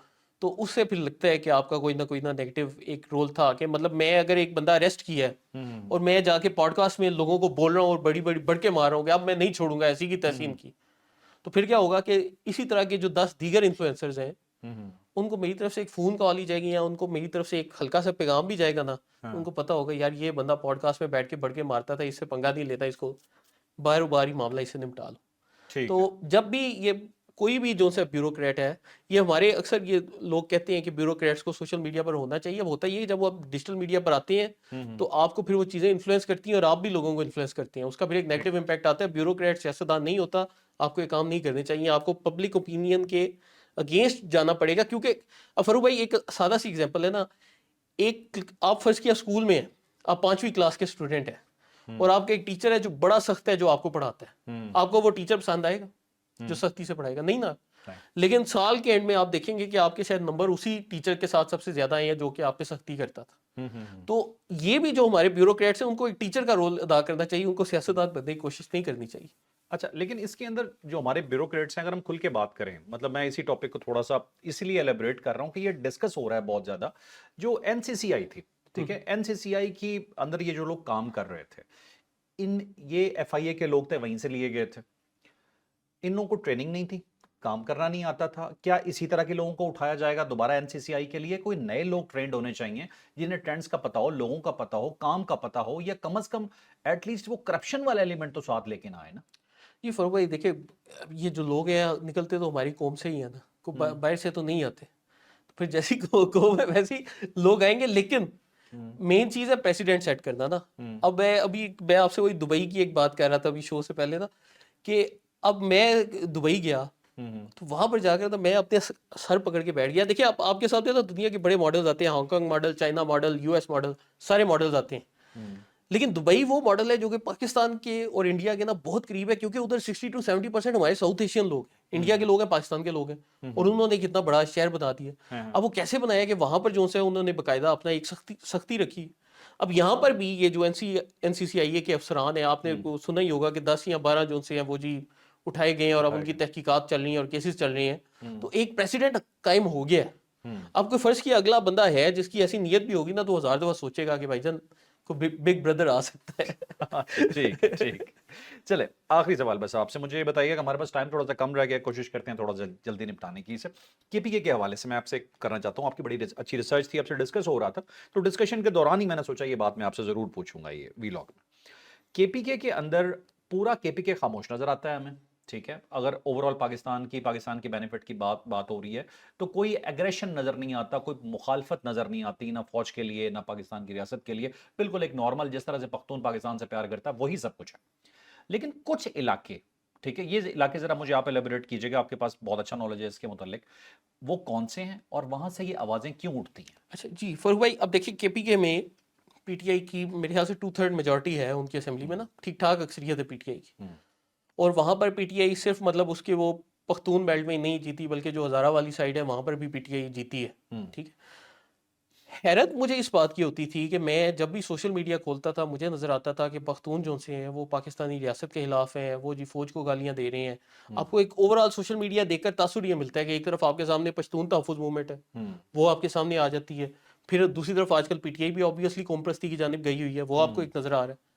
تو اس سے پھر لگتا ہے کہ آپ کا کوئی نہ نیگیٹو ایک رول تھا. کہ مطلب میں اگر ایک بندہ اریسٹ کیا ہے اور میں جا کے پوڈ کاسٹ میں لوگوں کو بول رہا ہوں اور بڑی بڑھ کے مار رہا ہوں کہ اب میں نہیں چھوڑوں گا ایسی کی تحسین کی، تو پھر کیا ہوگا کہ اسی طرح کے جو 10 دیگر انفلوئنسرز ہیں ان کو میری طرف سے ایک فون کال ہی جائے گی، یا ان کو میری طرف سے ایک ہلکا سا پیغام بھی جائے گا نا، ان کو پتا ہوگا یار یہ بندہ پوڈ کاسٹ میں بیٹھ کے بڑھ کے مارتا تھا، اس سے پنگا نہیں لیتا، اس کو باہر ہی معاملہ اس سے نمٹا لو. تو جب بھی یہ کوئی بھی جو سا بیوروکریٹ ہے، یہ ہمارے اکثر یہ لوگ کہتے ہیں کہ بیوروکریٹس کو سوشل میڈیا پر ہونا چاہیے. اب ہوتا یہ جب وہ آپ ڈیجیٹل میڈیا پر آتے ہیں تو آپ کو پھر وہ چیزیں انفلوئنس کرتی ہیں اور آپ بھی لوگوں کو انفلوئنس کرتے ہیں، اس کا پھر ایک نیگیٹو امپیکٹ آتا ہے. بیوروکریٹ سیاستدان نہیں ہوتا، آپ کو یہ کام نہیں کرنے چاہیے، آپ کو پبلک اوپینین کے اگینسٹ جانا پڑے گا. کیونکہ فاروق بھائی ایک سادہ سی ایگزامپل ہے نا، ایک آپ فرض کیا اسکول میں ہیں، آپ 5ویں کلاس کے اسٹوڈنٹ ہیں اور آپ کا ایک ٹیچر ہے جو بڑا سخت ہے، جو آپ کو پڑھاتا ہے، آپ کو وہ ٹیچر پسند آئے گا جو سختی سے پڑھائے گا؟ نہیں نا. لیکن سال کے اینڈ میں آپ دیکھیں گے کہ آپ کے شاید نمبر اسی ٹیچر کے ساتھ سب سے زیادہ آئے ہیں جو کہ آپ پہ سختی کرتا تھا. تو یہ بھی جو ہمارے بیوروکریٹس ہیں ان کو ایک ٹیچر کا رول ادا کرنا چاہیے، ان کو سیاستدان بننے کی کوشش نہیں کرنی چاہیے. اچھا لیکن اس کے اندر جو ہمارے بیوروکریٹس ہیں اگر ہم کھل کے بات کریں مطلب میں اسی ٹاپک کو تھوڑا سا اس لیے ایلیبریٹ کر رہا ہوں کہ یہ ڈسکس ہو رہا ہے بہت زیادہ جو این سی سی آئی تھی ٹھیک ہے این سی سی آئی کی اندر یہ جو لوگ کام کر رہے تھے یہ ایف آئی اے کے لوگ تھے وہیں سے لیے گئے تھے ان لوگوں کو ٹریننگ نہیں تھی کام کرنا نہیں آتا تھا کیا اسی طرح کے لوگوں کو اٹھایا جائے گا دوبارہ این سی سی آئی کے لیے کوئی نئے لوگ ٹرینڈ ہونے چاہیے جنہیں ٹرینڈز کا پتا ہو لوگوں کا پتا ہو کام کا پتا ہو یا کم از کم ایٹ لیسٹ وہ کرپشن والا ایلیمنٹ تو ساتھ لے کے نہ آئے نا جی فاروق بھائی دیکھیں یہ جو لوگ ہیں نکلتے تو ہماری قوم سے ہی ہیں نا باہر سے تو نہیں آتے پھر جیسی قوم ہے ویسی لوگ آئیں گے لیکن مین چیز ہے پریسیڈنٹ سیٹ کرنا نا اب میں آپ سے وہی دبئی کی ایک بات کر رہا تھا ابھی شو سے پہلے نا کہ اب میں دبئی گیا تو وہاں پر جا کر تو میں اپنے سر پکڑ کے بیٹھ گیا دیکھیں آپ کے ساتھ تو دنیا کے بڑے ماڈلز آتے ہیں Hong Kong model China model U S model سارے ماڈلز آتے ہیں لیکن دبئی وہ ماڈل ہے جو کہ پاکستان کے اور انڈیا کے نا بہت قریب ہے کیونکہ ادھر 60 to 70% ہمارے ساؤتھ ایشین لوگ ہیں انڈیا کے لوگ ہیں پاکستان کے لوگ ہیں اور انہوں نے کتنا بڑا شہر بتا دیا اب وہ کیسے بنایا کہ وہاں پر جو سے انہوں نے باقاعدہ اپنا ایک سختی رکھی اب یہاں پر بھی یہ جو این سی سی آئی اے کے افسران ہیں آپ نے سنا ہی ہوگا کہ 10 یا 12 جو سے ہیں وہ جی اٹھائے گئے ہیں اور اب ان کی تحقیقات چل رہی ہیں اور کیسز چل رہے ہیں تو ایک پریسیڈنٹ قائم ہو گیا ہے اب کوئی فرض کی اگلا بندہ ہے جس کی ایسی نیت بھی ہوگی نا تو 1000 دفعہ سوچے گا کہ بھائی جان کو بگ بردر آ سکتا ہے ٹھیک ٹھیک چلے آخری سوال بس آپ سے مجھے یہ بتائیے کہ ہمارے پاس ٹائم تھوڑا سا کم رہ گیا کوشش کرتے ہیں تھوڑا سا جلدی نپٹانے کی اسے کے پی کے حوالے سے میں آپ سے کرنا چاہتا ہوں آپ کی بڑی اچھی ریسرچ تھی آپ سے ڈسکس ہو رہا تھا تو ڈسکشن کے دوران ہی میں نے سوچا یہ بات میں آپ سے ضرور پوچھوں گا یہ ویلاگ میں کے پی کے اندر پورا کے پی کے خاموش نظر آتا ہے ہمیں ٹھیک ہے اگر اوور آل پاکستان کی بینیفٹ کی بات ہو رہی ہے تو کوئی ایگریشن نظر نہیں آتا کوئی مخالفت نظر نہیں آتی نہ فوج کے لیے نہ پاکستان کی ریاست کے لیے بالکل ایک نارمل جس طرح سے پختون پاکستان سے پیار کرتا ہے وہی سب کچھ ہے لیکن کچھ علاقے ٹھیک ہے یہ علاقے ذرا مجھے آپ ایلیبریٹ کیجیے گا آپ کے پاس بہت اچھا نالج ہے اس کے متعلق وہ کون سے ہیں اور وہاں سے یہ آوازیں کیوں اٹھتی ہیں اچھا جی فاروق بھائی اب دیکھیے کے پی کے میں پی ٹی آئی کی میرے خیال سے 2/3 میجورٹی ہے ان کی اسمبلی میں نا ٹھیک ٹھاک اکثریت ہے پی ٹی آئی کی اور وہاں پر پی ٹی آئی صرف مطلب اس کے وہ پختون بیلٹ میں نہیں جیتی بلکہ جو ہزارہ والی سائڈ ہے وہاں پر بھی پی ٹی آئی جیتی ہے ٹھیک ہے حیرت مجھے اس بات کی ہوتی تھی کہ میں جب بھی سوشل میڈیا کھولتا تھا مجھے نظر آتا تھا کہ پختون جو سے ہیں وہ پاکستانی ریاست کے خلاف ہیں وہ جی فوج کو گالیاں دے رہے ہیں آپ کو ایک اوور آل سوشل میڈیا دیکھ کر تاثر یہ ملتا ہے کہ ایک طرف آپ کے سامنے پشتون تحفظ موومنٹ ہے وہ آپ کے سامنے آ جاتی ہے پھر دوسری طرف آج کل پی ٹی آئی بھی آبویسلی قوم پرستی کی جانب گئی ہوئی ہے وہ آپ کو ایک نظر آ رہا ہے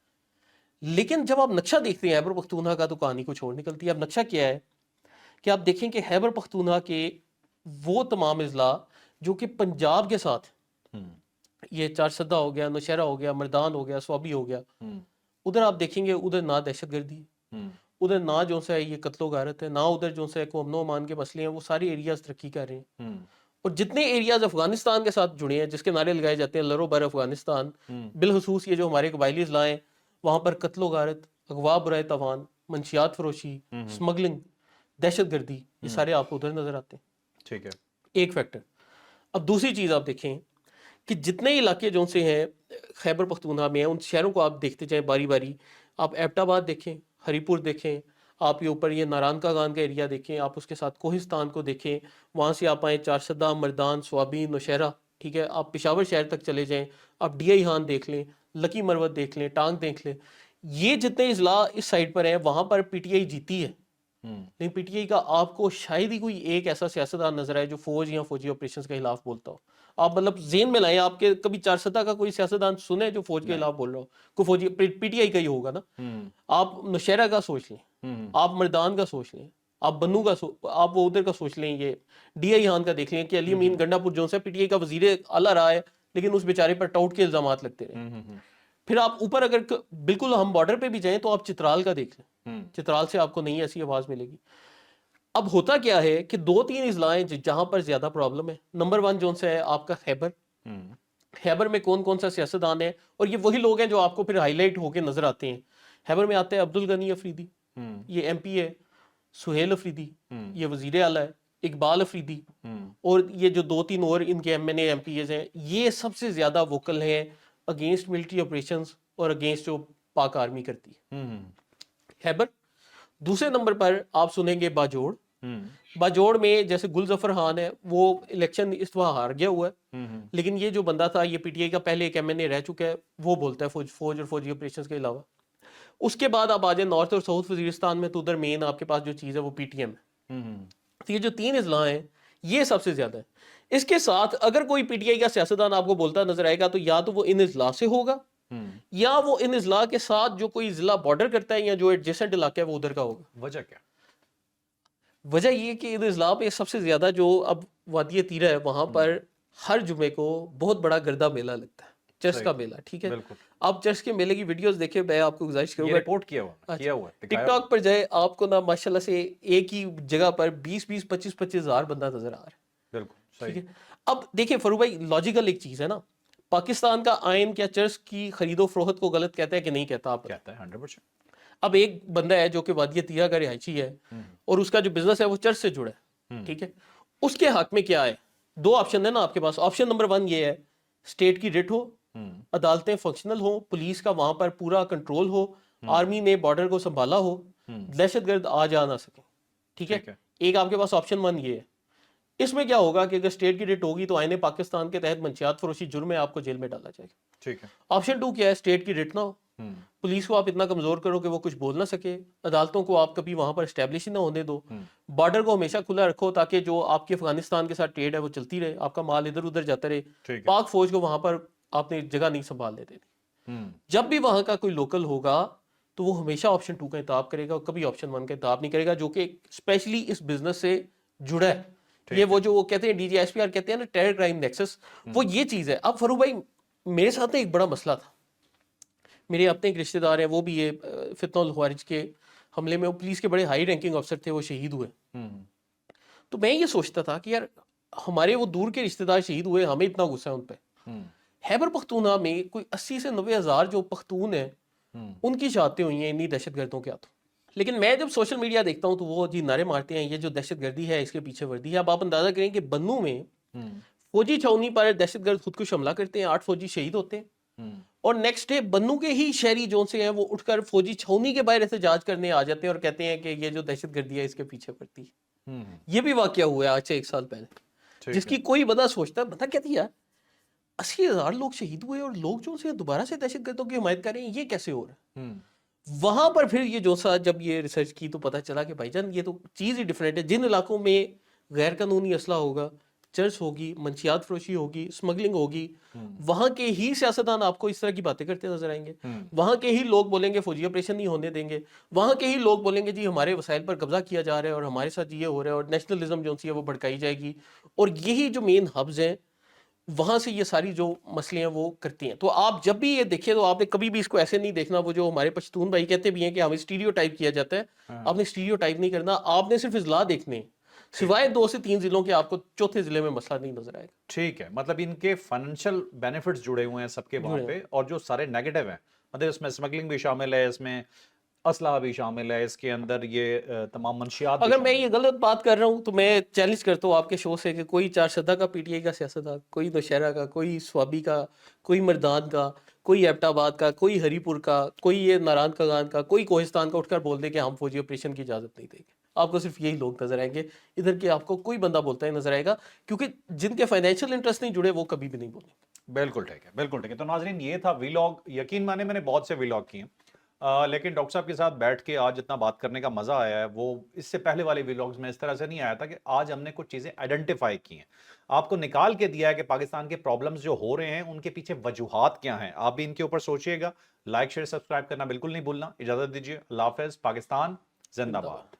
لیکن جب آپ نقشہ دیکھتے ہیں خیبر پختونخوا کا تو کہانی کچھ اور نکلتی ہے اب نقشہ کیا ہے کہ آپ دیکھیں کہ خیبر پختونخوا کے وہ تمام اضلاع جو کہ پنجاب کے ساتھ یہ چارسدہ ہو گیا نوشہرہ ہو گیا مردان ہو گیا سوابی ہو گیا ادھر آپ دیکھیں گے ادھر نہ دہشت گردی ادھر نہ جو سے یہ قتل و غارت ہے نہ ادھر جو سے کو امن و امان کے مسئلے ہیں وہ ساری ایریاز ترقی کر رہے ہیں اور جتنے ایریاز افغانستان کے ساتھ جڑے ہیں جس کے نعرے لگائے جاتے ہیں لرو بر افغانستان بالخصوص یہ جو ہمارے قبائلی اضلاع ہیں وہاں پر قتل و غارت اغوا برائے تاوان منشیات فروشی سمگلنگ دہشت گردی یہ سارے آپ کو ادھر نظر آتے ہیں ٹھیک ہے ایک فیکٹر اب دوسری چیز آپ دیکھیں کہ جتنے علاقے جو سے ہیں خیبر پختونخوا میں ہیں ان شہروں کو آپ دیکھتے جائیں باری باری آپ ایبٹ آباد دیکھیں ہری پور دیکھیں آپ یہ اوپر یہ ناران کا گان کا ایریا دیکھیں آپ اس کے ساتھ کوہستان کو دیکھیں وہاں سے آپ آئیں چارسدہ مردان سوابی نوشہرہ ٹھیک ہے آپ پشاور شہر تک چلے جائیں آپ ڈی آئی ہان دیکھ لیں لکی مروت دیکھ لیں ٹانگ دیکھ لیں یہ جتنے اضلاع اس سائڈ پر ہیں وہاں پر پی ٹی آئی جیتی ہے لیکن پی ٹی آئی کا آپ کو شاید ہی کوئی ایک ایسا سیاستدان نظر آئے جو فوج یا فوجی آپریشنز کے خلاف بولتا ہو آپ مطلب ذہن میں لائیں آپ کے کبھی چارسدہ کا کوئی سیاستدان سنے جو فوج کے خلاف بول رہا ہو کوئی فوجی پی ٹی آئی کا ہی ہوگا نا آپ نوشہرہ کا سوچ لیں آپ مردان کا سوچ لیں آپ بنو کا آپ وہ ادھر کا سوچ لیں یہ ڈی آئی ہان کا دیکھ لیں کہ علی امین گنڈا پور جو ہے پی ٹی آئی کا وزیر اعلیٰ رہا ہے لیکن اس بیچارے پر ٹاؤٹ کے الزامات لگتے رہے پھر آپ اوپر اگر بالکل ہم بارڈر پہ بھی جائیں تو آپ چترال کا دیکھ لیں چترال سے آپ کو نہیں ایسی آواز ملے گی اب ہوتا کیا ہے کہ 2-3 اضلاع ہیں جہاں پر زیادہ پرابلم ہے نمبر 1 جو سے ہے آپ کا خیبر میں کون کون سا سیاستدان ہے اور یہ وہی لوگ ہیں جو آپ کو پھر ہائی لائٹ ہو کے نظر آتے ہیں خیبر میں آتے ہیں عبدالغنی افریدی یہ ایم پی ہے سہیل افریدی یہ وزیر اعلیٰ ہے اقبال افریدی اور یہ جو 2-3 اور ان کے M N A M P As ہیں یہ سب سے زیادہ ووکل ہیں اگینسٹ ملٹری آپریشنز اور اگینسٹ جو پاک آرمی کرتی ہے خیبر دوسرے نمبر پر آپ سنیں گے باجوڑ میں جیسے گل ظفر خان ہے وہ الیکشن اس دفعہ ہار گیا ہوا ہے لیکن یہ جو بندہ تھا یہ پی ٹی آئی کا پہلے ایک ایم این اے رہ چکا ہے وہ بولتا ہے فوج اور فوجی آپریشنز کے علاوہ اس کے بعد آپ آ جائیں نارتھ اور ساؤتھ وزیرستان میں، تو ادھر مین آپ کے پاس جو چیز ہے وہ پی ٹی ایم ہے. تو یہ جو 3 اضلاع ہیں یہ سب سے زیادہ ہے. اس کے ساتھ اگر کوئی پی ٹی آئی کا سیاستدان آپ کو بولتا نظر آئے گا تو یا تو وہ ان اضلاع سے ہوگا یا وہ ان اضلاع کے ساتھ جو کوئی ضلع بارڈر کرتا ہے یا جو ایڈجسنٹ علاقہ ہے وہ ادھر کا ہوگا. وجہ کیا؟ وجہ یہ کہ ان اضلاع پہ سب سے زیادہ جو اب وادی تیرہ ہے وہاں پر ہر جمعے کو بہت بڑا گردہ میلہ لگتا ہے، چرس کا میلہ. ٹھیک ہے، آپ چرس کے میلے کی ویڈیوز دیکھیں. میں آپ کو گزارش کروں گا رپورٹ کیا ہوا ٹک ٹاک پر جائے، آپ کو نا ماشاءاللہ سے ایک ہی جگہ پر 20 25 ہزار بندہ نظر آ رہا ہے. بالکل ٹھیک ہے. اب دیکھیں فاروق بھائی، لاجیکل ایک چیز ہے نا، پاکستان کا آئین کیا چرس کی خرید و فروخت کو غلط کہتا ہے کہ نہیں کہتا؟ آپ کہتا ہے 100%. اب ایک بندہ ہے جو کہ وادی تیرہ کا رہائشی ہے اور اس کا جو بزنس ہے وہ چرچ سے جڑا ہے. ٹھیک ہے، اس کے حق میں کیا ہے؟ 2 آپشن ہے نا آپ کے پاس. آپشن نمبر 1 یہ ہے اسٹیٹ کی رٹ ہو، عدالتیں فنکشنل ہو، پولیس کا وہاں پر پورا کنٹرول ہو، آرمی نے بارڈر کو سنبھالا ہو، دہشت گرد آ جا نہ سکیں. ٹھیک ہے، ایک آپ کے پاس آپشن 1 یہ ہے. اس میں کیا ہوگا کہ اگر اسٹیٹ کی رٹ ہوگی تو آئین پاکستان کے تحت منشیات فروشی جرم میں آپ کو جیل میں ڈالا جائے گا. ٹھیک ہے. آپشن 2 کیا ہے؟ اسٹیٹ کی رٹ نہ ہو، پولیس کو آپ اتنا کمزور کرو کہ وہ کچھ بول نہ سکے، عدالتوں کو آپ کبھی وہاں پر اسٹیبلش نہ ہونے دو، بارڈر کو ہمیشہ کھلا رکھو تاکہ جو آپ کی افغانستان کے ساتھ ٹریڈ ہے وہ چلتی رہے، آپ کا مال ادھر ادھر جاتا رہے، پاک فوج کو وہاں پر آپ نے جگہ نہیں سنبھالنے دینی. جب بھی وہاں کا کوئی لوکل ہوگا تو وہ ہمیشہ آپشن 2 کا انتخاب کرے گا، کبھی آپشن 1 کا انتخاب نہیں کرے گا، جو کہ اسپیشلی اس بزنس سے جڑا ہے. یہ وہ جو وہ کہتے ہیں D G S P R کہتے ہیں نا، ٹیرر کرائم نیکسس، وہ یہ چیز ہے. اب فاروق بھائی میرے ساتھ ایک بڑا مسئلہ تھا. میرے اپنے ایک رشتہ دار ہیں، وہ بھی یہ فتنہ الخوارج کے حملے میں وہ پولیس کے بڑے ہائی رینکنگ افسر تھے، وہ شہید ہوئے. تو میں یہ سوچتا تھا کہ یار ہمارے وہ دور کے رشتہ دار شہید ہوئے، ہمیں اتنا غصہ ہے ان پہ. خیبر پختونخوا میں کوئی 80 سے 90 ہزار جو پختون ہیں ان کی شہادتیں ہوئی ہیں انہی دہشت گردوں کے ہاتھوں. لیکن میں جب سوشل میڈیا دیکھتا ہوں تو وہ جی نعرے مارتے ہیں یہ جو دہشت گردی ہے اس کے پیچھے وردی ہے. اب آپ اندازہ کریں کہ بنوں میں فوجی چھاؤنی پر دہشت گرد خودکش حملہ کرتے ہیں، 8 فوجی شہید ہوتے ہیں، اور نیکسٹ ڈے بنوں کے ہی شہری جو سے ہیں وہ اٹھ کر فوجی چھاؤنی کے باہر احتجاج کرنے آ جاتے ہیں اور کہتے ہیں کہ یہ جو دہشت گردی ہے اس کے پیچھے پڑتی ہے. یہ بھی واقعہ ہوا ہے آج سے 1 سال پہلے، جس کی کوئی بندہ سوچتا ہے بندہ کہتی ہے 80,000 لوگ شہید ہوئے اور لوگ جو سے دوبارہ سے دہشت گردوں کی حمایت کر رہے ہیں، یہ کیسے ہو رہا ہے؟ وہاں پر پھر یہ جو سا جب یہ ریسرچ کی تو پتہ چلا کہ بھائی جان یہ تو چیز ہی ڈیفرنٹ ہے. جن علاقوں میں غیر قانونی اسلحہ ہوگا، چرس ہوگی، منشیات فروشی ہوگی، اسمگلنگ ہوگی، وہاں کے ہی سیاستدان آپ کو اس طرح کی باتیں کرتے نظر آئیں گے. وہاں کے ہی لوگ بولیں گے فوجی آپریشن نہیں ہونے دیں گے، وہاں کے ہی لوگ بولیں گے جی ہمارے وسائل پر قبضہ کیا جا رہا ہے اور ہمارے ساتھ یہ ہو رہا ہے، اور نیشنلزم جو سی ہے وہ بھڑکائی جائے گی. اور یہی جو مین ہبز ہیں وہاں سے یہ ساری جو مسئلے ہیں وہ کرتی ہیں. تو آپ جب بھی یہ دیکھیں تو آپ نے کبھی بھی اس کو ایسے نہیں دیکھنا، وہ جو ہمارے پشتون بھائی کہتے بھی ہیں کہ ہمیں اسٹیریو ٹائپ کیا جاتا ہے، آپ نے اسٹیریو ٹائپ نہیں کرنا. آپ نے صرف اضلاع دیکھنے ہیں، سوائے 2 سے 3 ضلعوں کے آپ کو چوتھے ضلع میں مسئلہ نہیں نظر آئے گا. ٹھیک ہے، مطلب ان کے فائنینشیل بینیفٹس جڑے ہوئے ہیں سب کے وہاں پہ، اور جو سارے نیگیٹو ہیں مطلب اس میں اسمگلنگ بھی شامل ہے، اس میں اسلحہ بھی شامل ہے، اس کے اندر یہ تمام منشیات بھی اگر میں شامل یہ غلط بات کر رہا ہوں تو میں چیلنج کرتا ہوں آپ کے شو سے کہ کوئی چارشدہ کا پی ٹی آئی کا سیاستدان، کوئی نوشہرہ کا، کوئی سوابی کا، کوئی مردان کا، کوئی ایبٹ آباد کا، کوئی ہری پور کا، کوئی یہ ناران کاغان کا، کوئی کوہستان کا اٹھ کر بول دے کہ ہم فوجی آپریشن کی اجازت نہیں دیں گے. آپ کو صرف یہی لوگ نظر آئیں گے ادھر کے، آپ کو کوئی بندہ بولتا ہے نظر آئے گا، کیونکہ جن کے فائنینشیل انٹرسٹ نہیں جڑے وہ کبھی بھی نہیں بولیں گے. بالکل ٹھیک ہے، بالکل ٹھیک ہے. تو ناظرین یہ تھا ویلاگ. یقین مانے میں نے بہت سے ویلاگ کیے ہیں، لیکن ڈاکٹر صاحب کے ساتھ بیٹھ کے آج اتنا بات کرنے کا مزہ آیا ہے وہ اس سے پہلے والے ویلاگز میں اس طرح سے نہیں آیا تھا. کہ آج ہم نے کچھ چیزیں آئیڈینٹیفائی کی ہیں، آپ کو نکال کے دیا ہے کہ پاکستان کے پرابلمز جو ہو رہے ہیں ان کے پیچھے وجوہات کیا ہیں. آپ بھی ان کے اوپر سوچئے گا. لائک شیئر سبسکرائب کرنا بالکل نہیں بھولنا. اجازت دیجیے، اللہ حافظ. پاکستان زندہ باد.